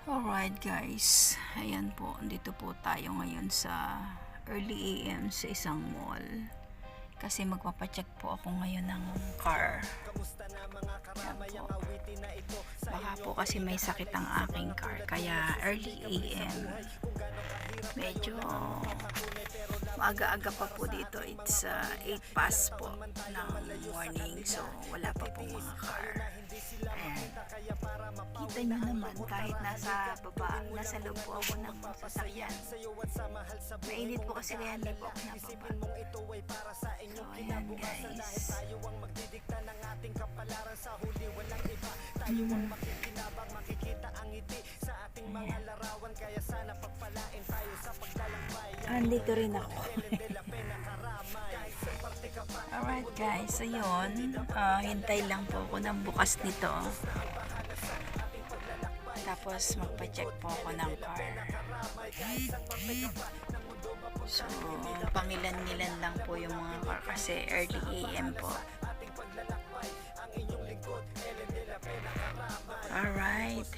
Alright guys, ayan po, dito po tayo ngayon sa early AM sa isang mall kasi magpapacheck po ako ngayon ng car. Ayan po. Baka po kasi may sakit ang aking car kaya early AM, medyo maaga-aga pa po dito. It's 8 past po ng morning, so wala pa pong mga car. Ayan. Kita nyo naman kahit nasa baba, nasa loob po ako ng sasakyan. Mainit po kasi kaya hindi po ako nababa. So ayan guys. Andito rin ako. Alright guys, so yun, hintay lang po ako ng bukas nito. Tapos magpa-check po ako ng car. So, pangilan-ngilan lang po yung mga car kasi early AM po. Alright.